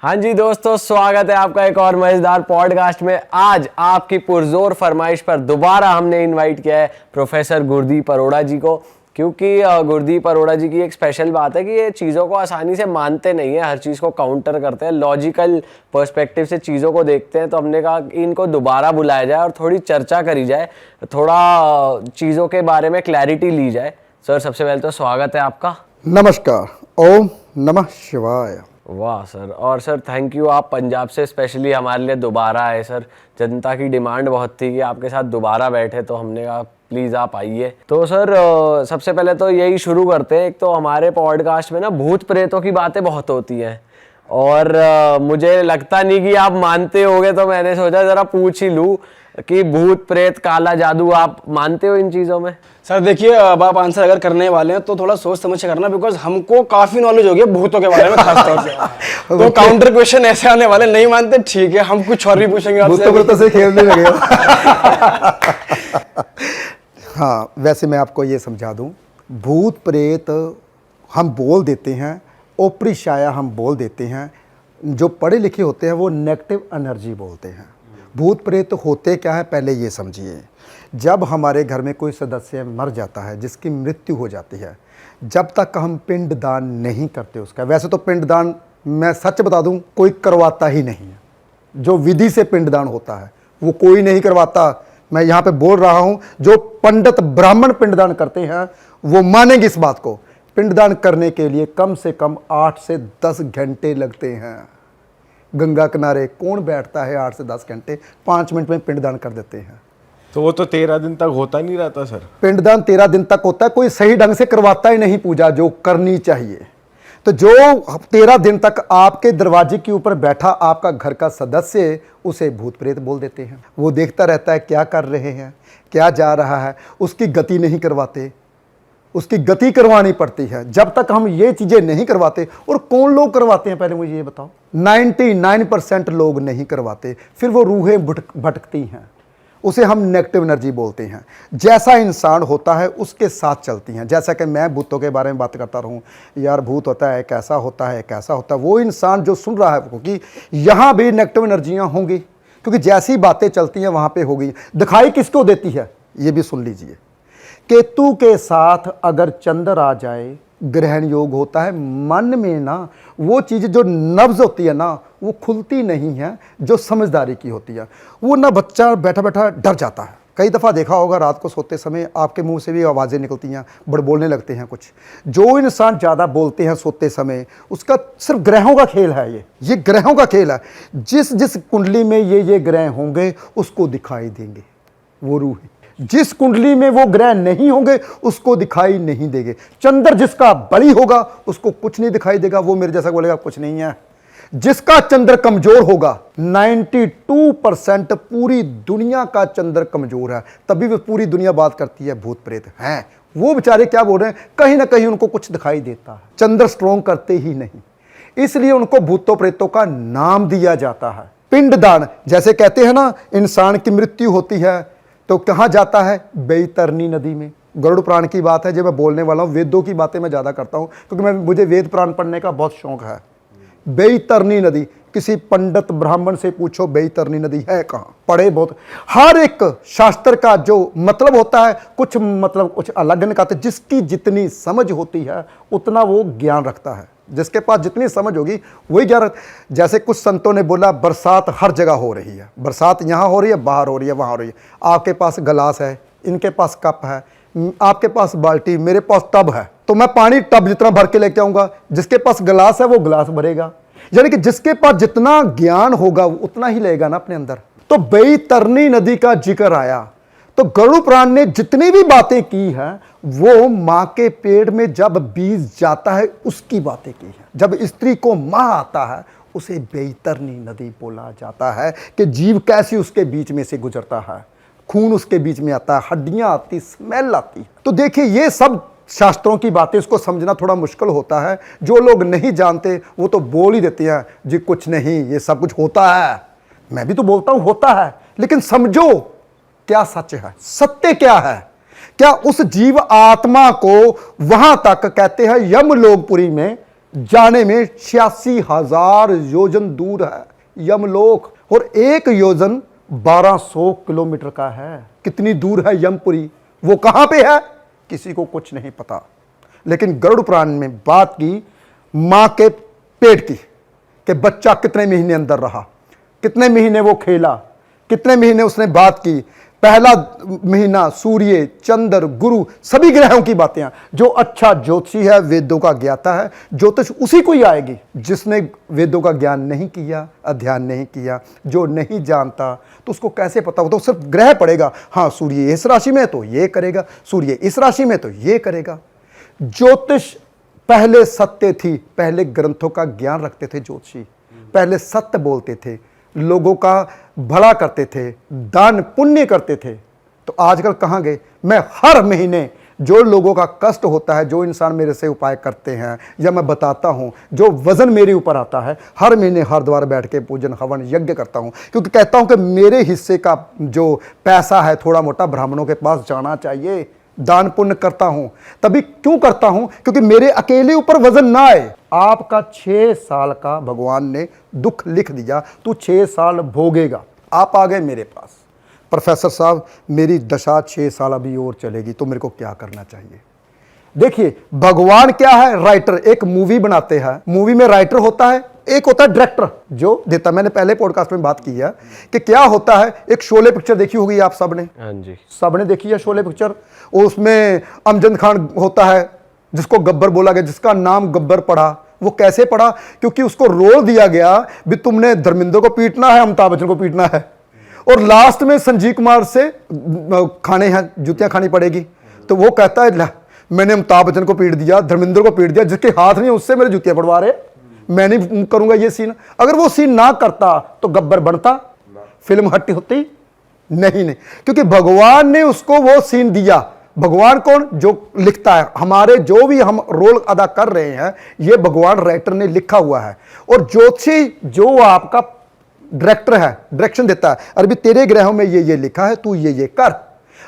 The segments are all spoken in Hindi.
हाँ जी दोस्तों, स्वागत है आपका एक और मजेदार पॉडकास्ट में। आज आपकी पुरजोर फरमाइश पर दोबारा हमने इनवाइट किया है प्रोफेसर गुरदीप अरोड़ा जी को, क्योंकि गुरदीप अरोड़ा जी की एक स्पेशल बात है कि ये चीज़ों को आसानी से मानते नहीं है, हर चीज़ को काउंटर करते हैं, लॉजिकल पर्सपेक्टिव से चीज़ों को देखते हैं। तो हमने कहा कि इनको दोबारा बुलाया जाए और थोड़ी चर्चा करी जाए, थोड़ा चीज़ों के बारे में क्लैरिटी ली जाए। सर, सबसे पहले तो स्वागत है आपका। नमस्कार, ओम नमः शिवाय। वाह सर, और सर थैंक यू, आप पंजाब से स्पेशली हमारे लिए दोबारा आए। सर, जनता की डिमांड बहुत थी कि आपके साथ दोबारा बैठे, तो हमने कहा प्लीज़ आप आइए। तो सर सबसे पहले तो यही शुरू करते हैं। एक तो हमारे पॉडकास्ट में ना भूत प्रेतों की बातें बहुत होती हैं और मुझे लगता नहीं कि आप मानते होगे, तो मैंने सोचा ज़रा पूछ ही लूँ कि भूत प्रेत काला जादू आप मानते हो इन चीज़ों में? सर देखिए, अब आप आंसर अगर करने वाले हैं तो थोड़ा सोच समझ के करना, बिकॉज हमको काफी नॉलेज हो गया भूतों के बारे में खास तौर से। तो काउंटर क्वेश्चन ऐसे आने वाले नहीं मानते, ठीक है, हम कुछ और भी पूछेंगे आपसे। भूतों से खेलने लगे। हाँ, वैसे मैं आपको ये समझा दूं, भूत प्रेत हम बोल देते हैं, ओपरी छाया हम बोल देते हैं। जो पढ़े लिखे होते हैं वो नेगेटिव एनर्जी बोलते हैं। भूत प्रेत होते क्या है, पहले ये समझिए। जब हमारे घर में कोई सदस्य मर जाता है, जिसकी मृत्यु हो जाती है, जब तक हम पिंडदान नहीं करते उसका, वैसे तो पिंडदान मैं सच बता दूं कोई करवाता ही नहीं है। जो विधि से पिंडदान होता है वो कोई नहीं करवाता। मैं यहाँ पे बोल रहा हूँ, जो पंडित ब्राह्मण पिंडदान करते हैं वो मानेंगे इस बात को। पिंडदान करने के लिए कम से कम 8 से 10 घंटे लगते हैं। गंगा किनारे कौन बैठता है 8 से 10 घंटे? 5 मिनट में पिंडदान कर देते हैं। तो वो तो 13 दिन तक होता नहीं रहता सर? पिंडदान 13 दिन तक होता है, कोई सही ढंग से करवाता ही नहीं पूजा जो करनी चाहिए। तो जो 13 दिन तक आपके दरवाजे के ऊपर बैठा आपका घर का सदस्य, उसे भूत प्रेत बोल देते हैं। वो देखता रहता है क्या कर रहे हैं, क्या जा रहा है, उसकी गति नहीं करवाते, उसकी गति करवानी पड़ती है। जब तक हम ये चीज़ें नहीं करवाते, और कौन लोग करवाते हैं पहले मुझे ये बताओ? 99% लोग नहीं करवाते, फिर वो रूहें भटकती हैं, उसे हम नेगेटिव एनर्जी बोलते हैं। जैसा इंसान होता है उसके साथ चलती हैं। जैसा कि मैं भूतों के बारे में बात करता रहूं, यार भूत होता है, कैसा होता है, कैसा होता है, वो इंसान जो सुन रहा है, क्योंकि यहाँ भी नेगेटिव एनर्जियाँ होंगी, क्योंकि जैसी बातें चलती हैं वहाँ पे होगी। दिखाई किसको देती है ये भी सुन लीजिए। केतु के साथ अगर चंद्र आ जाए, ग्रहण योग होता है। मन में ना वो चीज़ जो नब्ज होती है ना, वो खुलती नहीं है, जो समझदारी की होती है। वो ना बच्चा बैठा बैठा डर जाता है। कई दफ़ा देखा होगा, रात को सोते समय आपके मुंह से भी आवाज़ें निकलती हैं, बड़बोलने लगते हैं कुछ। जो इंसान ज़्यादा बोलते हैं सोते समय, उसका सिर्फ ग्रहों का खेल है। ये ग्रहों का खेल है। जिस जिस कुंडली में ये ग्रह होंगे उसको दिखाई देंगे वो रूह। जिस कुंडली में वो ग्रह नहीं होंगे उसको दिखाई नहीं देंगे। चंद्र जिसका बली होगा उसको कुछ नहीं दिखाई देगा, वो मेरे जैसा बोलेगा कुछ नहीं है। जिसका चंद्र कमजोर होगा, 92% पूरी दुनिया का चंद्र कमजोर है, तभी वो पूरी दुनिया बात करती है भूत प्रेत हैं। वो बेचारे क्या बोल रहे हैं, कहीं ना कहीं उनको कुछ दिखाई देता है। चंद्र स्ट्रोंग करते ही नहीं, इसलिए उनको भूतों प्रेतों का नाम दिया जाता है। पिंडदान, जैसे कहते हैं ना, इंसान की मृत्यु होती है तो कहाँ जाता है? बैतरनी नदी में। गरुड़ पुराण की बात है जो मैं बोलने वाला हूँ। वेदों की बातें मैं ज़्यादा करता हूँ क्योंकि मुझे वेद पुराण पढ़ने का बहुत शौक है। बैतरनी नदी, किसी पंडित ब्राह्मण से पूछो बैतरनी नदी है कहाँ, पढ़े बहुत। हर एक शास्त्र का जो मतलब होता है, कुछ मतलब कुछ अलग निकालते। जिसकी जितनी समझ होती है उतना वो ज्ञान रखता है। जिसके पास जितनी समझ होगी वही ज्ञान। जैसे कुछ संतों ने बोला बरसात हर जगह हो रही है, बरसात यहाँ हो रही है, बाहर हो रही है, वहाँ हो रही है। आपके पास गिलास है, इनके पास कप है, आपके पास बाल्टी, मेरे पास टब है, तो मैं पानी टब जितना भर के लेके आऊंगा। जिसके पास गिलास है वो गिलास भरेगा। यानी कि जिसके पास जितना ज्ञान होगा उतना ही लेगा ना अपने अंदर। तो बैतरनी नदी का जिक्र आया तो गरुड़ पुराण ने जितनी भी बातें की हैं वो माँ के पेट में जब बीज जाता है उसकी बातें की हैं। जब स्त्री को माँ आता है उसे बैतरनी नदी बोला जाता है कि जीव कैसी उसके बीच में से गुजरता है, खून उसके बीच में आता है, हड्डियां आती, स्मेल आती। तो देखिए ये सब शास्त्रों की बातें, इसको समझना थोड़ा मुश्किल होता है। जो लोग नहीं जानते वो तो बोल ही देते हैं जी कुछ नहीं, ये सब कुछ होता है। मैं भी तो बोलता हूं होता है, लेकिन समझो क्या सच है, सत्य क्या है। क्या उस जीव आत्मा को वहां तक कहते हैं यमलोकपुरी में जाने में 86,000 योजन दूर है यमलोक, और एक योजन 1200 किलोमीटर का है। कितनी दूर है यमपुरी, वो कहां पे है, किसी को कुछ नहीं पता। लेकिन गरुड़ पुराण में बात की मां के पेट की, कि बच्चा कितने महीने अंदर रहा, कितने महीने वो खेला, कितने महीने उसने बात की। पहला महीना सूर्य, चंद्र, गुरु, सभी ग्रहों की बातें। जो अच्छा ज्योतिषी है, वेदों का ज्ञाता है, ज्योतिष उसी को ही आएगी। जिसने वेदों का ज्ञान नहीं किया, अध्ययन नहीं किया, जो नहीं जानता, तो उसको कैसे पता हो? तो सिर्फ ग्रह पड़ेगा, हाँ सूर्य इस राशि में है तो ये करेगा, सूर्य इस राशि में तो ये करेगा। ज्योतिष पहले सत्य थी, पहले ग्रंथों का ज्ञान रखते थे ज्योतिषी, पहले सत्य बोलते थे, लोगों का भला करते थे, दान पुण्य करते थे। तो आजकल कहाँ गए? मैं हर महीने जो लोगों का कष्ट होता है, जो इंसान मेरे से उपाय करते हैं या मैं बताता हूँ, जो वजन मेरे ऊपर आता है, हर महीने हरिद्वार बैठ के पूजन हवन यज्ञ करता हूँ, क्योंकि कहता हूँ कि मेरे हिस्से का जो पैसा है थोड़ा मोटा ब्राह्मणों के पास जाना चाहिए। दान पुण्य करता हूं, तभी क्यों करता हूं? क्योंकि मेरे अकेले ऊपर वजन ना आए। आपका 6 साल का भगवान ने दुख लिख दिया, तू 6 साल भोगेगा। आप आ गए मेरे पास, प्रोफेसर साहब मेरी दशा 6 साल अभी और चलेगी, तो मेरे को क्या करना चाहिए? देखिए भगवान क्या है, राइटर। एक मूवी बनाते हैं, मूवी में राइटर होता है, एक होता है डायरेक्टर जो देता। मैंने पहले पॉडकास्ट में बात की है कि क्या होता है। एक शोले पिक्चर देखी होगी आप सबने, हाँ जी, सबने देखी है शोले पिक्चर। उसमें अमजद खान होता है जिसको गब्बर बोला गया, जिसका नाम गब्बर पड़ा। वो कैसे पड़ा? क्योंकि उसको रोल दिया गया भी तुमने धर्मेंद्र को पीटना है, अमिताभ बच्चन को पीटना है, और लास्ट में संजीव कुमार से खाने हैं, जुतियां खानी पड़ेगी। तो वो कहता है मैंने अमिताभ बच्चन को पीट दिया, धर्मेंद्र को पीट दिया, जिसके हाथ नहीं उससे मेरे जुतियां पड़वा रहे, मैं नहीं करूंगा ये सीन। अगर वो सीन ना करता तो गब्बर बनता, फिल्म हट होती नहीं। क्योंकि भगवान ने उसको वो सीन दिया। भगवान कौन? जो लिखता है। हमारे जो भी हम रोल अदा कर रहे हैं, ये भगवान राइटर ने लिखा हुआ है। और ज्योतिषी जो आपका डायरेक्टर है, डायरेक्शन देता है, अरे भी तेरे ग्रहों में ये लिखा है, तू ये कर।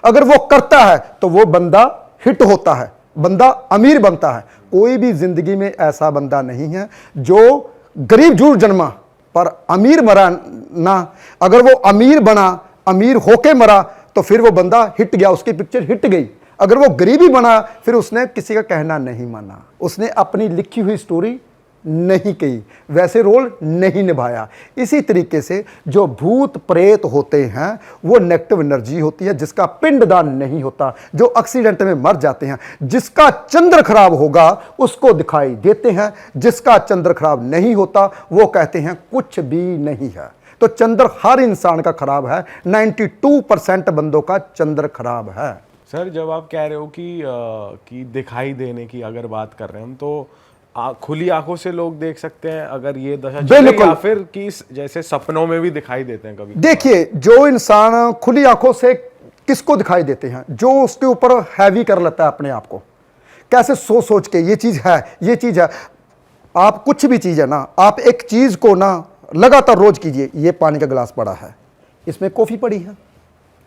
अगर वो करता है तो वो बंदा हिट होता है, बंदा अमीर बनता है। कोई भी जिंदगी में ऐसा बंदा नहीं है जो गरीब जरूर जन्मा पर अमीर मरा ना। अगर वो अमीर बना, अमीर होके मरा, तो फिर वो बंदा हिट गया, उसकी पिक्चर हिट गई। अगर वो गरीबी बना, फिर उसने किसी का कहना नहीं माना, उसने अपनी लिखी हुई स्टोरी नहीं की, वैसे रोल नहीं निभाया। इसी तरीके से जो भूत प्रेत होते हैं वो नेगेटिव एनर्जी होती है, जिसका पिंडदान नहीं होता, जो एक्सीडेंट में मर जाते हैं। जिसका चंद्र खराब होगा उसको दिखाई देते हैं, जिसका चंद्र खराब नहीं होता वो कहते हैं कुछ भी नहीं है। तो चंद्र हर इंसान का खराब है, 92% बंदों का चंद्र खराब है। सर जब आप कह रहे हो कि दिखाई देने की अगर बात कर रहे हैं हम, तो खुली आंखों से लोग देख सकते हैं अगर ये दशा चले, या फिर कि जैसे सपनों में भी दिखाई देते हैं कभी? देखिए जो इंसान खुली आंखों से किसको दिखाई देते हैं, जो उसके ऊपर हैवी कर लेता है अपने आप को, कैसे सोच के ये चीज है, ये चीज है। आप कुछ भी चीज है ना, आप एक चीज को ना लगातार रोज कीजिए। ये पानी का गिलास पड़ा है, इसमें कॉफी पड़ी है,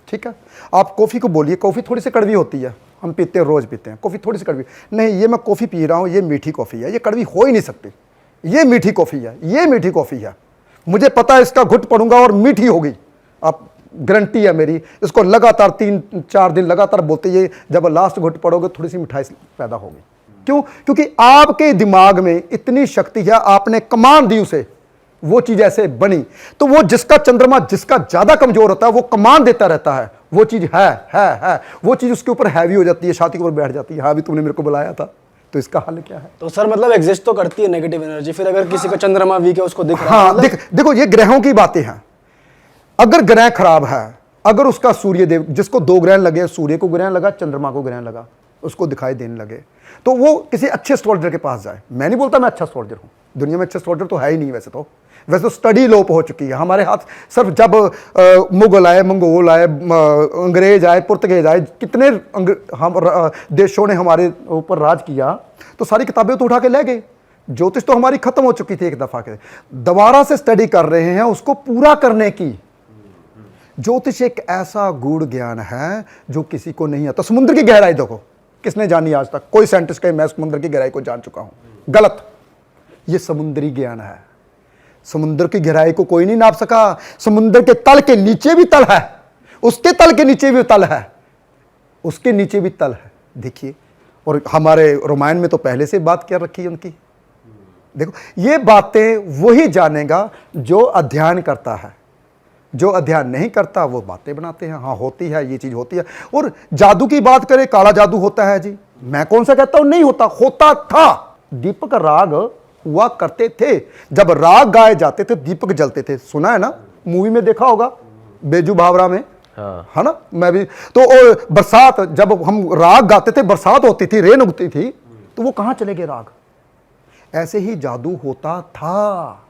ठीक है। आप कॉफी को बोलिए कॉफी थोड़ी सी कड़वी होती है, हम पीते हैं, रोज पीते हैं, कॉफी थोड़ी सी कड़वी नहीं, ये मैं कॉफी पी रहा हूं, ये मीठी कॉफी है, ये कड़वी हो ही नहीं सकती, ये मीठी कॉफी है, ये मीठी कॉफी है, मुझे पता है इसका घुट पड़ूंगा और मीठी होगी। आप गारंटी है मेरी, इसको लगातार 3-4 दिन लगातार बोलते, ये जब लास्ट घुट पड़ोगे थोड़ी सी मिठाई पैदा होगी। क्यों? क्योंकि आपके दिमाग में इतनी शक्ति है, आपने कमांड दी उसे, वो चीज ऐसे बनी। तो वो जिसका चंद्रमा जिसका ज्यादा कमजोर होता है वो कमांड देता रहता है, वो चीज है वो चीज उसके ऊपर हैवी हो जाती है, छाती के ऊपर बैठ जाती है। हाँ भी तुमने मेरे को बुलाया था, तो इसका हल क्या है? तो सर मतलब एग्जिस्ट तो करती है नेगेटिव एनर्जी, फिर अगर किसी का चंद्रमा वीक है उसको दिख रहा है, हाँ मतलब देखो ये ग्रहों की बातें हैं। अगर ग्रह खराब है, अगर उसका सूर्य देव, जिसको 2 ग्रहण लगे, सूर्य को ग्रहण लगा, चंद्रमा को ग्रहण लगा, उसको दिखाई देने लगे, तो वो किसी अच्छे एस्ट्रोलॉजर के पास जाए। मैं नहीं बोलता मैं अच्छा एस्ट्रोलॉजर हूं, दुनिया में अच्छे एस्ट्रोलॉजर तो है ही नहीं। वैसे तो स्टडी लोप हो चुकी है हमारे हाथ। सिर्फ जब मुगल आए, मंगोल आए, अंग्रेज आए, पुर्तगेज आए, कितने हम देशों ने हमारे ऊपर राज किया, तो सारी किताबें तो उठा के ले गए। ज्योतिष तो हमारी खत्म हो चुकी थी एक दफा के, दोबारा से स्टडी कर रहे हैं उसको पूरा करने की। ज्योतिष एक ऐसा गूढ़ ज्ञान है जो किसी को नहीं आता। समुद्र की गहराई देखो, किसने जानी आज तक? कोई साइंटिस्ट कहे मैं समुद्र की गहराई को जान चुका हूं, गलत। ये समुद्री ज्ञान है। समुद्र की गहराई को कोई नहीं नाप सका। समुद्र के तल के नीचे भी तल है, उसके तल के नीचे भी तल है, उसके नीचे भी तल है। देखिए, और हमारे रामायण में तो पहले से बात क्या रखी है उनकी। देखो, ये बातें वही जानेगा जो अध्ययन करता है। जो अध्ययन नहीं करता वो बातें बनाते हैं। हाँ, होती है, ये चीज होती है। और जादू की बात करें, काला जादू होता है जी, मैं कौन सा कहता हूं नहीं होता, होता था। दीपक राग हुआ करते थे, जब राग गाए जाते थे दीपक जलते थे। सुना है ना, मूवी में देखा होगा, बेजू भावरा में। हाँ। है ना, मैं भी तो। और बरसात, जब हम राग गाते थे, बरसात होती थी, रेन उगती थी, तो वो कहां चले गए राग। ऐसे ही जादू होता था,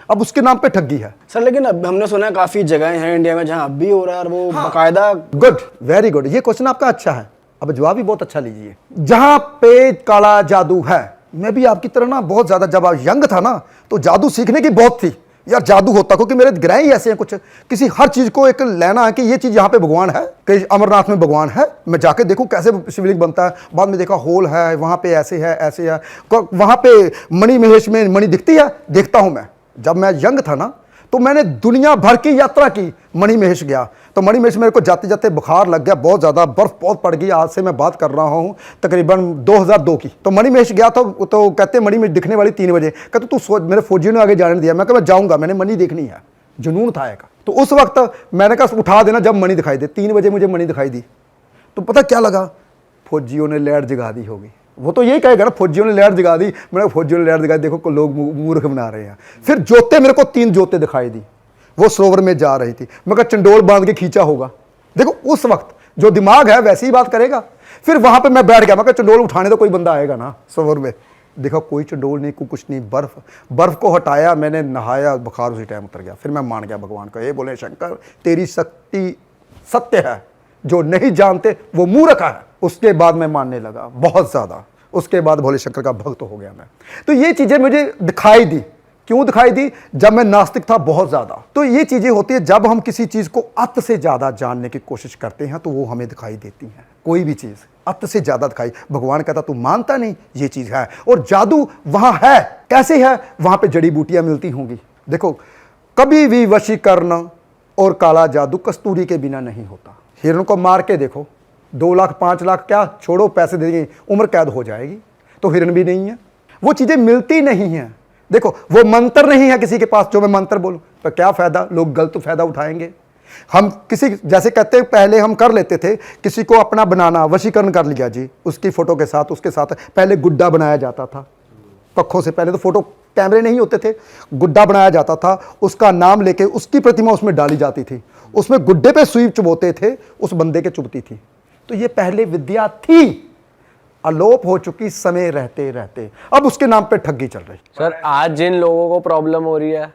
अब उसके नाम पे ठगी है। सर लेकिन अब हमने सुना है काफी जगहें हैं इंडिया में जहां अब भी हो रहा है, और वो बाकायदा। गुड, वेरी गुड, ये क्वेश्चन आपका अच्छा है। अब जवाब भी बहुत अच्छा लीजिए। जहां पे काला जादू है, मैं भी आपकी तरह ना बहुत ज्यादा, जब आप यंग था ना तो जादू सीखने की बहुत थी यार, जादू होता, क्योंकि मेरे ग्रह ही ऐसे हैं कुछ, किसी हर चीज को एक लेना है कि ये चीज यहाँ पे भगवान है, कहीं अमरनाथ में भगवान है, मैं जाके देखूं कैसे शिवलिंग बनता है। बाद में देखा होल है, वहां पे ऐसे है, ऐसे है, वहां पे मणि महेश में मणि दिखती है, देखता हूं मैं। जब मैं यंग था ना तो मैंने दुनिया भर की यात्रा की, मणि महेश गया, तो मणि महेश मेरे को जाते जाते बुखार लग गया बहुत ज़्यादा, बर्फ़ बहुत पड़ गई। आज से मैं बात कर रहा हूँ तकरीबन 2002 की। तो मणि महेश गया तो कहते मणि महेश दिखने वाली 3 बजे। कहते तू सोच, मेरे फौजियों ने आगे जाने दिया। मैं कहा मैं जाऊँगा, मैंने मणि देखनी है, जुनून था एक। तो उस वक्त मैंने कहा उठा देना जब मणि दिखाई दे। 3 बजे मुझे मणि दिखाई दी, तो पता क्या लगा, फौजियों ने लैट जगा दी होगी। वो तो यही कहेगा ना, फौजियों ने लैट जगा दी। मैंने फौजियों ने लैट जगा दी, देखो को लोग मूर्ख बना रहे हैं। फिर जोते, मेरे को 3 जोते दिखाई दी, वो सरोवर में जा रही थी। मैं कहा चंडोल बांध के खींचा होगा। देखो उस वक्त जो दिमाग है वैसे ही बात करेगा। फिर वहां पे मैं बैठ गया, मैं कहा चंडोल उठाने तो कोई बंदा आएगा ना सरोवर में। देखा कोई चंडोल नहीं, कुछ नहीं, बर्फ को हटाया, मैंने नहाया, बुखार उसी टाइम उतर गया। फिर मैं मान गया भगवान का। ये बोले शंकर तेरी शक्ति सत्य है, जो नहीं जानते वो मूर्ख है। उसके बाद मैं मानने लगा बहुत ज्यादा। उसके बाद भोले शंकर का भक्त हो गया मैं। तो ये चीजें मुझे दिखाई दी। क्यों दिखाई दी? जब मैं नास्तिक था बहुत ज्यादा। तो ये चीजें होती है जब हम किसी चीज को अत से ज्यादा जानने की कोशिश करते हैं तो वो हमें दिखाई देती है। कोई भी चीज अत से ज्यादा दिखाई, भगवान कहता तू मानता नहीं, ये चीज है। और जादू वहां है, कैसे है? वहां पे जड़ी बूटियां मिलती होंगी। देखो कभी भी वशीकरण और काला जादू कस्तूरी के बिना नहीं होता। हिरण को मार के देखो, 2 लाख 5 लाख क्या छोड़ो, पैसे देंगे, उम्र कैद हो जाएगी। तो हिरण भी नहीं है, वो चीजें मिलती नहीं है। देखो वो मंत्र नहीं है किसी के पास जो मैं मंत्र बोलूं तो क्या फायदा, लोग गलत फायदा उठाएंगे। हम किसी, जैसे कहते हैं पहले हम कर लेते थे, किसी को अपना बनाना, वशीकरण कर लिया जी, उसकी फोटो के साथ, उसके साथ पहले गुड्डा बनाया जाता था। पक्षों से पहले तो फोटो कैमरे नहीं होते थे, गुड्डा बनाया जाता था, उसका नाम लेके उसकी प्रतिमा उसमें डाली जाती थी, उसमें गुड्डे पे सुई चुभोते थे, उस बंदे के चुभती थी। तो ये पहले विद्या थी, अलोप हो चुकी समय रहते रहते, अब उसके नाम पे ठगी चल रही। सर आज जिन लोगों को प्रॉब्लम हो रही है,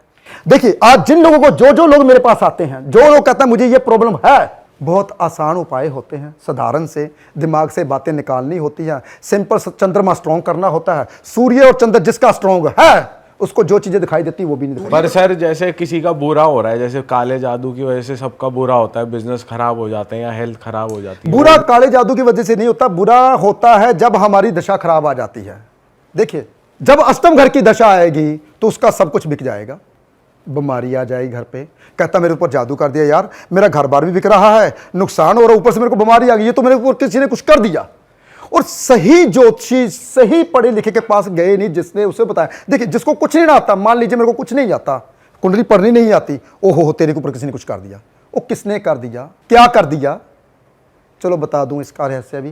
देखिए आज जिन लोगों को, जो लोग मेरे पास आते हैं, जो लोग कहते हैं मुझे ये प्रॉब्लम है, बहुत आसान उपाय होते हैं। साधारण से दिमाग से बातें निकालनी होती है, सिंपल चंद्रमा स्ट्रॉन्ग करना होता है। सूर्य और चंद्र जिसका स्ट्रॉन्ग है उसको जो चीजें दिखाई देती वो भी नहीं दिखाई। पर सर जैसे किसी का बुरा हो रहा है, जैसे काले जादू की वजह से सबका बुरा होता है, बिजनेस खराब हो जाते हैं या हेल्थ खराब हो जाती है। बुरा काले जादू की वजह से नहीं होता, बुरा होता है जब हमारी दशा खराब आ जाती है। देखिए जब अष्टम घर की दशा आएगी तो उसका सब कुछ बिक जाएगा, बीमारी आ जाएगी घर पे, कहता मेरे ऊपर जादू कर दिया यार, मेरा घर बार भी बिक रहा है, नुकसान हो रहा है, ऊपर से मेरे को बीमारी आ गई, ये तो मेरे ऊपर किसी ने कुछ कर दिया। और सही ज्योतिषी, सही पढ़े लिखे के पास गए नहीं जिसने उसे बताया। देखिए जिसको कुछ नहीं आता, मान लीजिए मेरे को कुछ नहीं आता, कुंडली पढ़नी नहीं आती, ओहो तेरे के ऊपर किसी ने कुछ कर दिया। वो किसने कर दिया, क्या कर दिया? चलो बता दूं इसका रहस्य भी,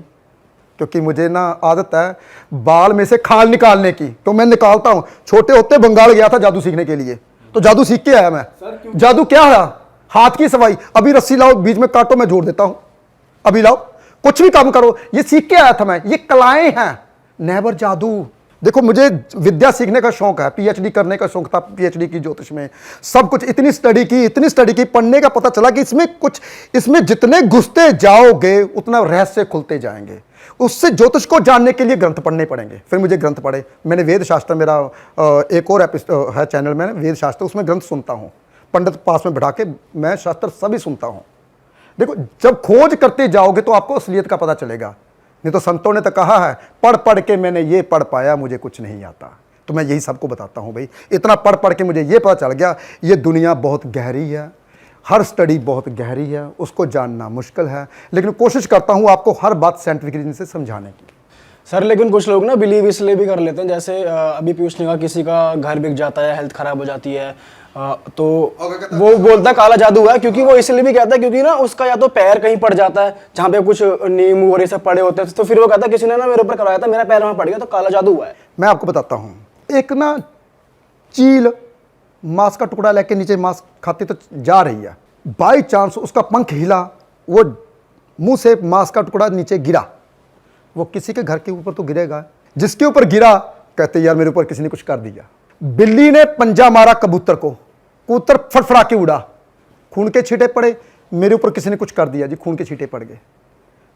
क्योंकि मुझे ना आदत है बाल में से खाल निकालने की, तो मैं निकालता हूं। छोटे होते बंगाल गया था जादू सीखने के लिए, तो जादू सीख के आया मैं। जादू क्या है? हाथ की सफाई। अभी रस्सी लाओ, बीच में काटो, मैं जोड़ देता हूं। अभी लाओ, कुछ भी काम करो, ये सीख के आया था मैं। ये कलाएं हैं, नेवर जादू। देखो मुझे विद्या सीखने का शौक है, पीएचडी करने का शौक था, पीएचडी की ज्योतिष में, सब कुछ इतनी स्टडी की, पढ़ने का पता चला कि इसमें जितने घुसते जाओगे उतना रहस्य खुलते जाएंगे। उससे ज्योतिष को जानने के लिए ग्रंथ पढ़ने पड़ेंगे। फिर मुझे ग्रंथ पढ़े, मैंने वेद शास्त्र, मेरा एक और है चैनल में वेद शास्त्र, उसमें ग्रंथ सुनता हूँ, पंडित पास में बैठा के मैं शास्त्र सभी सुनता हूँ। देखो जब खोज करते जाओगे तो आपको असलियत का पता चलेगा। नहीं तो संतों ने तो कहा है, पढ़ पढ़ के मैंने ये पढ़ पाया, मुझे कुछ नहीं आता। तो मैं यही सबको बताता हूँ भाई, इतना पढ़ पढ़ के मुझे ये पता चल गया ये दुनिया बहुत गहरी है, हर स्टडी बहुत गहरी है, उसको जानना मुश्किल है, लेकिन कोशिश करता हूँ आपको हर बात साइंटिफिक रीजन से समझाने की। सर लेकिन कुछ लोग ना बिलीव इसलिए भी कर लेते हैं, जैसे अभी पीयूष ने कहा किसी का घर बिक जाता है, हेल्थ खराब हो जाती है, तो वो बोलता है काला जादू है, क्योंकि वो इसलिए भी कहता है क्योंकि ना उसका या तो पैर कहीं पड़ जाता है जहाँ पे कुछ नीम और ये सब पड़े होते हैं, तो फिर वो कहता है किसी ने ना मेरे ऊपर करवाया था, मेरा पैर वहां पड़ गया तो काला जादू हुआ है। मैं आपको बताता हूँ, एक ना चील मांस का टुकड़ा लेके नीचे मांस खाती तो जा रही है, बाई चांस उसका पंख हिला, वो मुंह से मांस का टुकड़ा नीचे गिरा, वो किसी के घर के ऊपर तो गिरेगा, जिसके ऊपर गिरा कहते यार मेरे ऊपर किसी ने कुछ कर दिया। बिल्ली ने पंजा मारा कबूतर को, कबूतर फड़फड़ा के उड़ा, खून के छींटे पड़े, मेरे ऊपर किसी ने कुछ कर दिया जी, खून के छींटे पड़ गए।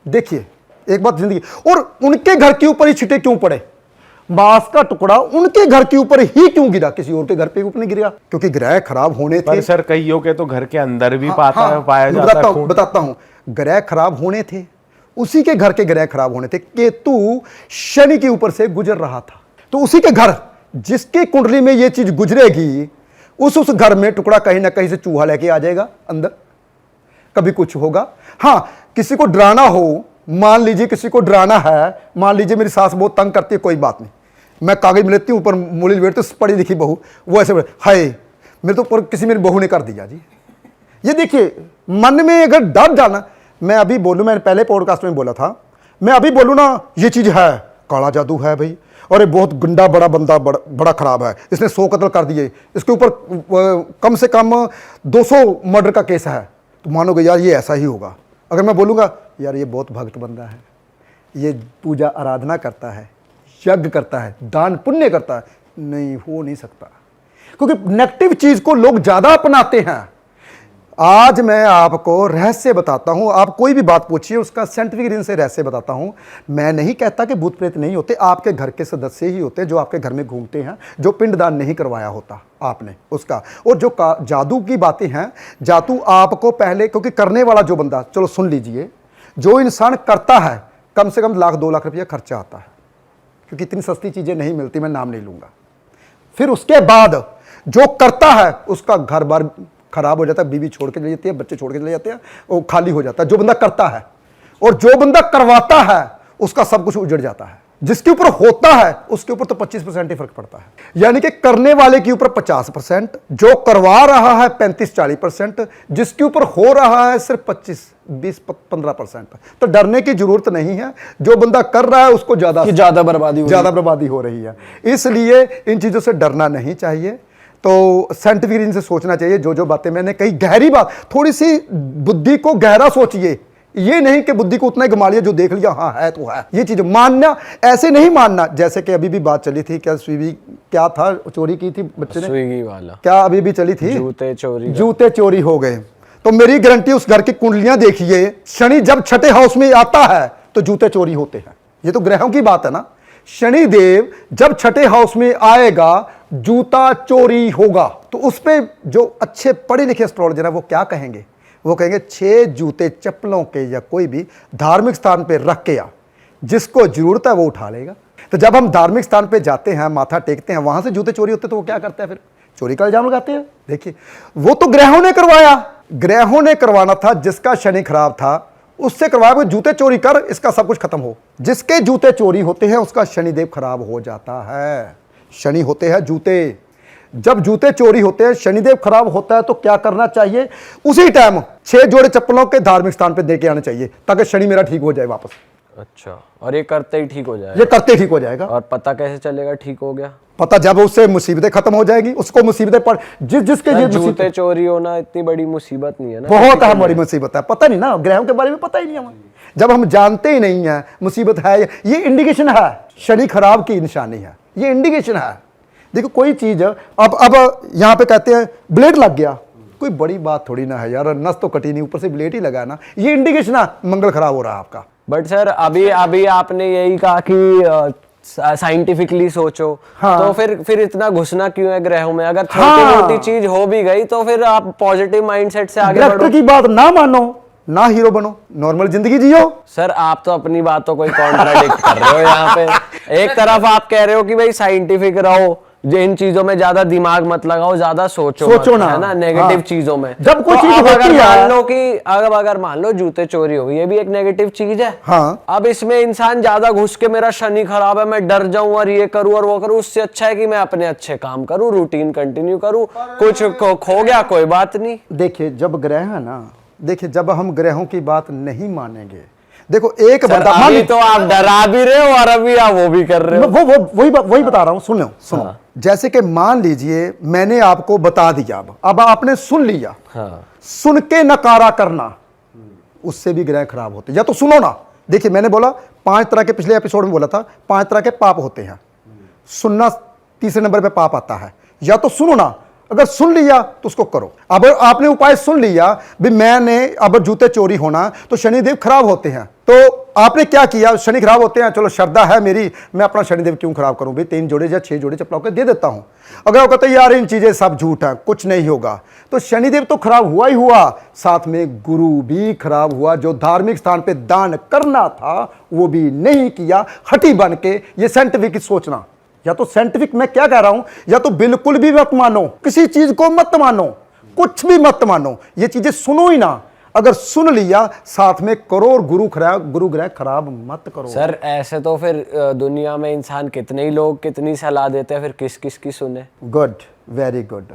देखिए एक बात जिंदगी, और उनके घर के ऊपर ही छींटे क्यों पड़े, मांस का टुकड़ा उनके घर के ऊपर ही क्यों गिरा, किसी और के घर पे ऊपर नहीं गिरा, क्योंकि ग्रह खराब होने थे। पर सर कईयों के तो घर के अंदर भी पाया मैं जाता है। बताता हूं, ग्रह खराब होने थे, उसी के घर के ग्रह खराब होने थे। केतु शनि के ऊपर से गुजर रहा था, तो उसी के घर जिसके कुंडली में ये चीज गुजरेगी, उस घर में टुकड़ा कहीं ना कहीं से चूहा लेके आ जाएगा अंदर, कभी कुछ होगा। हाँ, किसी को डराना हो, मान लीजिए किसी को डराना है, मान लीजिए मेरी सास बहुत तंग करती है, कोई बात नहीं, मैं कागज में लेती हूँ, ऊपर मूली बैठती हूँ, पढ़ी लिखी बहू, वो ऐसे हाय मेरे तो ऊपर किसी मेरी बहू ने कर दिया जी। ये देखिए मन में अगर डर जाना, मैं अभी बोलूँ, मैंने पहले पॉडकास्ट में बोला था, मैं अभी बोलूँ ना ये चीज़ है, काला जादू है भाई, और ये बहुत गुंडा बड़ा बंदा बड़ा खराब है, इसने 100 कत्ल कर दिए, इसके ऊपर कम से कम 200 मर्डर का केस है, तो मानोगे यार ये ऐसा ही होगा। अगर मैं बोलूँगा यार ये बहुत भक्त बंदा है, ये पूजा आराधना करता है, यज्ञ करता है, दान पुण्य करता है, नहीं हो नहीं सकता, क्योंकि नेगेटिव चीज को लोग ज्यादा अपनाते हैं। आज मैं आपको रहस्य बताता हूं, आप कोई भी बात पूछिए उसका साइंटिफिक रीजन से रहस्य बताता हूं। मैं नहीं कहता कि भूत प्रेत नहीं होते, आपके घर के सदस्य ही होते जो आपके घर में घूमते हैं, जो पिंडदान नहीं करवाया होता आपने उसका। और जो जादू की बातें हैं, जादू आपको पहले, क्योंकि करने वाला जो बंदा, चलो सुन लीजिए, जो इंसान करता है कम से कम 1-2 लाख रुपया खर्चा आता है, क्योंकि इतनी सस्ती चीजें नहीं मिलती, मैं नाम नहीं लूंगा। फिर उसके बाद जो करता है उसका घर बार खराब हो जाता है, बीवी छोड़ के चली जाती है, बच्चे छोड़ के चले जाते हैं, वो खाली हो जाता है जो बंदा करता है। और जो बंदा करवाता है उसका सब कुछ उजड़ जाता है। जिसके ऊपर होता है उसके ऊपर तो 25% ही फर्क पड़ता है, यानी कि करने वाले के ऊपर 50%, जो करवा रहा है 35-40%, जिसके ऊपर हो रहा है सिर्फ 25-20-15%। तो डरने की जरूरत नहीं है, जो बंदा कर रहा है उसको ज्यादा बर्बादी हो रही है, इसलिए इन चीजों से डरना नहीं चाहिए। तो साइंटिफिक रीजन से सोचना चाहिए। जो बातें मैंने कही, गहरी बात, थोड़ी सी बुद्धि को गहरा सोचिए, ये नहीं कि बुद्धि को उतना ही घुमा लिया जो देख लिया हाँ है तो है। ये चीज मानना, ऐसे नहीं मानना। जैसे कि अभी भी बात चली थी, क्या स्वीगी क्या था, चोरी की थी बच्चे ने, स्विगी वाला क्या अभी भी चली थी, जूते चोरी हो गए। तो मेरी गारंटी, उस घर की कुंडलियां देखिए, शनि जब छठे हाउस में आता है तो जूते चोरी होते हैं। ये तो ग्रहों की बात है ना, शनि देव जब छठे हाउस में आएगा जूता चोरी होगा। तो उस पे जो अच्छे पढ़े लिखे एस्ट्रोलॉजर है वो क्या कहेंगे, वो कहेंगे 6 जूते चप्पलों के या कोई भी धार्मिक स्थान पे रख के आ, जिसको जरूरत है वो उठा लेगा। तो जब हम धार्मिक स्थान पे जाते हैं, माथा टेकते हैं, वहां से जूते चोरी होते तो वो क्या करते हैं, फिर चोरी का इल्जाम लगाते हैं। देखिए वो तो ग्रहों ने करवाया, ग्रहों ने करवाना था, जिसका शनि खराब था उससे करवाया, जूते चोरी कर, इसका सब कुछ खत्म हो। जिसके जूते चोरी होते हैं उसका शनिदेव खराब हो जाता है। शनि होते हैं जूते, जब जूते चोरी होते हैं, शनिदेव खराब होता है, तो क्या करना चाहिए, उसी टाइम 6 जोड़े चप्पलों के धार्मिक स्थान पे दे के आने चाहिए, ताकि शनि मेरा ठीक हो जाए वापस। अच्छा, और ये करते ही ठीक हो जाएगा? ये करते ठीक हो जाएगा। और पता कैसे चलेगा ठीक हो गया? पता जब उससे मुसीबतें खत्म हो जाएगी, उसको मुसीबतें पड़ जिसके ये जूते चोरी होना इतनी बड़ी मुसीबत नहीं है ना, बहुत अहम बड़ी मुसीबत है। पता नहीं ना, ग्रहों के बारे में पता ही नहीं हमें, जब हम जानते ही नहीं है मुसीबत है, ये इंडिकेशन है, शनि खराब की निशानी है, ये इंडिकेशन है। देखो कोई चीज अब यहाँ पे कहते हैं ब्लेड लग गया, कोई बड़ी बात थोड़ी ना है यार, नस तो कटी नहीं, ऊपर से ब्लेड ही लगा ना, ये इंडिकेशन है मंगल खराब हो रहा है आपका। बट सर अभी आपने यही कहा कि साइंटिफिकली सोचो, हाँ। तो फिर इतना घुसना क्यों है ग्रहों में? अगर छोटी मोटी चीज हो भी गई तो फिर आप पॉजिटिव माइंडसेट से आगे बढ़ो। की बात ना मानो, ना हीरो बनो, नॉर्मल जिंदगी जियो। सर आप तो अपनी बातों को कॉन्ट्राडिक्ट कर रहे हो यहाँ पे। एक तरफ आप कह रहे हो कि भाई साइंटिफिक रहो, इन चीजों में ज्यादा दिमाग मत लगाओ, ज्यादा सोचो सोचो मत, ना। है ना, नेगेटिव हाँ। चीजों में। जब कोई तो चीज अब होती अगर है- मान लो कि अगर मान लो जूते चोरी हो गई, ये भी एक नेगेटिव चीज है। हाँ। अब इसमें इंसान ज्यादा घुस के मेरा शनि खराब है, मैं डर जाऊं और ये करूं और वो करूं, उससे अच्छा है कि मैं अपने अच्छे काम करूं, रूटीन कंटिन्यू करूं, कुछ खो गया कोई बात नहीं। देखिए जब ग्रह है ना, देखिए जब हम ग्रहों की बात नहीं मानेंगे, देखो एक सर, बंदा अभी तो आप डरा भी रहे हो और अभी आप वो भी कर रहे हो। वही बता रहा हूं, सुनो। जैसे कि मान लीजिए मैंने आपको बता दिया, अब आपने सुन लिया। हाँ। सुन के नकारा करना, उससे भी ग्रह खराब होते हैं। या तो सुनो ना, देखिए मैंने बोला 5 तरह के, पिछले एपिसोड में बोला था 5 तरह के पाप होते हैं। सुनना तीसरे नंबर पे पाप आता है। या तो सुनो ना, अगर सुन लिया तो उसको करो। अब आपने उपाय सुन लिया भी मैंने, अब जूते चोरी होना तो शनिदेव खराब होते हैं, तो आपने क्या किया, शनि खराब होते हैं, चलो श्रद्धा है मेरी, मैं अपना शनिदेव क्यों खराब करूं भाई, 3 जोड़े या 6 जोड़े चप्पलों के दे देता हूं। अगर वो कहते यार इन चीजें सब झूठ है, कुछ नहीं होगा, तो शनिदेव तो खराब हुआ ही हुआ, साथ में गुरु भी खराब हुआ। जो धार्मिक स्थान पे दान करना था वो भी नहीं किया, हठी बन के। ये साइंटिफिक सोचना, या तो साइंटिफिक मैं क्या कह रहा हूं, या तो बिल्कुल भी मत मानो, किसी चीज को मत मानो, कुछ भी मत मानो, ये चीजें सुनो ही ना। अगर सुन लिया साथ में करो, और गुरु ग्रह खराब मत करो। सर ऐसे तो फिर दुनिया में इंसान कितने ही लोग कितनी सलाह देते हैं, फिर किस किस की सुने। Good, very good.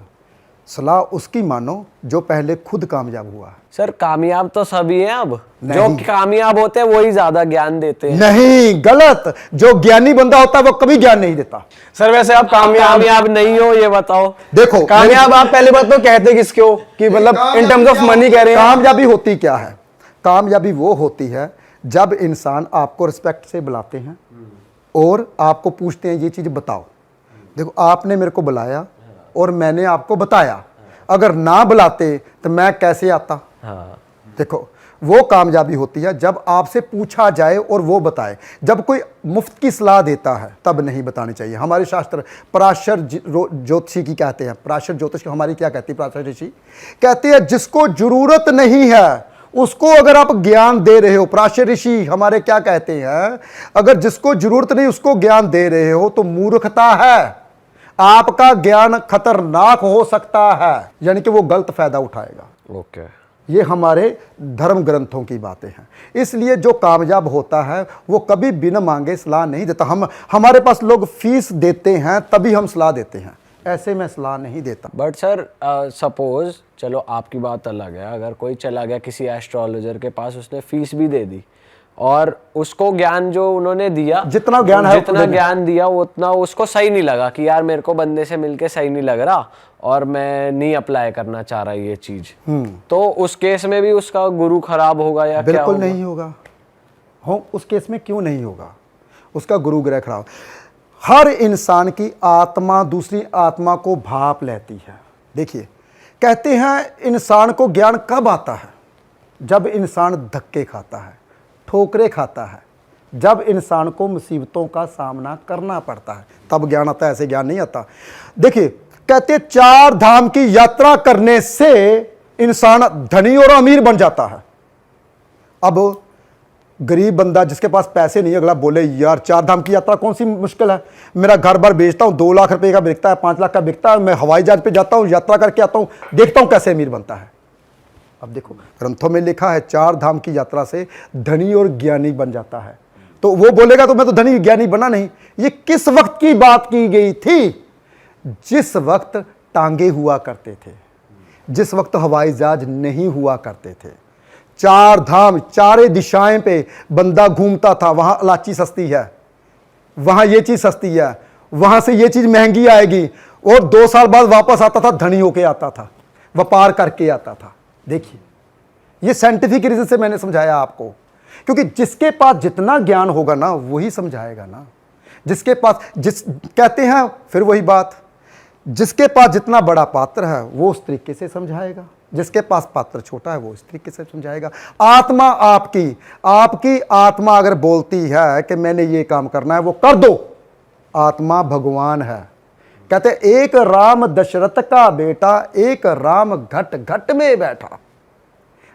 सलाह उसकी मानो जो पहले खुद कामयाब हुआ। सर कामयाब तो सभी हैं, अब नहीं। जो कामयाब होते हैं वही ज्यादा ज्ञान देते हैं। नहीं, गलत। जो ज्ञानी बंदा होता है वो कभी ज्ञान नहीं देता। सर वैसे आप कामयाब नहीं हो ये बताओ। देखो कामयाब आप पहली बात तो कहते किसके हो, कि मतलब इन टर्म्स ऑफ मनी कह रहे हैं। कामयाबी होती क्या है? कामयाबी वो होती है जब इंसान आपको रिस्पेक्ट से बुलाते हैं और आपको पूछते हैं ये चीज बताओ। देखो आपने मेरे को बुलाया और मैंने आपको बताया, अगर ना बुलाते तो मैं कैसे आता? हाँ। देखो वो कामयाबी होती है जब आपसे पूछा जाए और वो बताए। जब कोई मुफ्त की सलाह देता है तब नहीं बतानी चाहिए। हमारे शास्त्र पराशर ज्योतिषी की कहते हैं, पराशर ज्योतिष हमारी क्या कहती है, पराशर ऋषि कहते हैं जिसको जरूरत नहीं है उसको अगर आप ज्ञान दे रहे हो, पराशर ऋषि हमारे क्या कहते हैं, अगर जिसको जरूरत नहीं उसको ज्ञान दे रहे हो तो मूर्खता है। आपका ज्ञान खतरनाक हो सकता है, यानी कि वो गलत फायदा उठाएगा। ओके। ये हमारे धर्म ग्रंथों की बातें हैं। इसलिए जो कामयाब होता है वो कभी बिना मांगे सलाह नहीं देता। हमारे पास लोग फीस देते हैं तभी हम सलाह देते हैं, ऐसे मैं सलाह नहीं देता। बट सर सपोज, चलो आपकी बात अलग है, अगर कोई चला गया किसी एस्ट्रोलॉजर के पास, उसने फीस भी दे दी और उसको ज्ञान जो उन्होंने दिया, जितना ज्ञान है जितना ज्ञान दिया उतना उसको सही नहीं लगा कि यार मेरे को बंदे से मिलके सही नहीं लग रहा और मैं नहीं अप्लाई करना चाह रहा ये चीज, तो उस केस में भी उसका गुरु खराब होगा या क्या बिल्कुल होगा? नहीं होगा। हो उस केस में क्यों नहीं होगा? उसका गुरु ग्रह खराब। हर इंसान की आत्मा दूसरी आत्मा को भाप लेती है। देखिए कहते हैं इंसान को ज्ञान कब आता है? जब इंसान धक्के खाता है, ठोकरे खाता है, जब इंसान को मुसीबतों का सामना करना पड़ता है तब ज्ञान आता है, ऐसे ज्ञान नहीं आता। देखिए कहते 4 धाम की यात्रा करने से इंसान धनी और अमीर बन जाता है। अब गरीब बंदा जिसके पास पैसे नहीं, अगला बोले यार 4 धाम की यात्रा कौन सी मुश्किल है, मेरा घर बार बेचता हूँ, 2 लाख रुपए का बिकता है, 5 लाख का बिकता है, मैं हवाई जहाज पे जाता हूँ, यात्रा करके आता हूँ, देखता हूँ कैसे अमीर बनता है। अब देखो ग्रंथों में लिखा है 4 धाम की यात्रा से धनी और ज्ञानी बन जाता है। तो वो बोलेगा तो मैं तो धनी ज्ञानी बना नहीं। ये किस वक्त की बात की गई थी? जिस वक्त टांगे हुआ करते थे, जिस वक्त हवाई जहाज नहीं हुआ करते थे। 4 धाम, 4 दिशाएं पे बंदा घूमता था, वहां इलायची सस्ती है, वहां ये चीज सस्ती है, वहां से ये चीज महंगी आएगी, और 2 साल बाद वापस आता था, धनी होके आता था, व्यापार करके आता था। देखिए ये साइंटिफिक रीजन से मैंने समझाया आपको, क्योंकि जिसके पास जितना ज्ञान होगा ना वही समझाएगा ना। जिसके पास कहते हैं फिर वही बात, जिसके पास जितना बड़ा पात्र है वो उस तरीके से समझाएगा, जिसके पास पात्र छोटा है वो इस तरीके से समझाएगा। आत्मा आपकी आत्मा अगर बोलती है कि मैंने ये काम करना है वो कर दो, आत्मा भगवान है। कहते एक राम दशरथ का बेटा, एक राम घट घट में बैठा।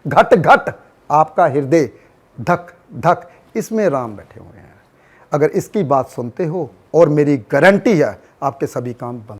घट घट आपका हृदय, धक धक, इसमें राम बैठे हुए हैं। अगर इसकी बात सुनते हो, और मेरी गारंटी है आपके सभी काम बंद।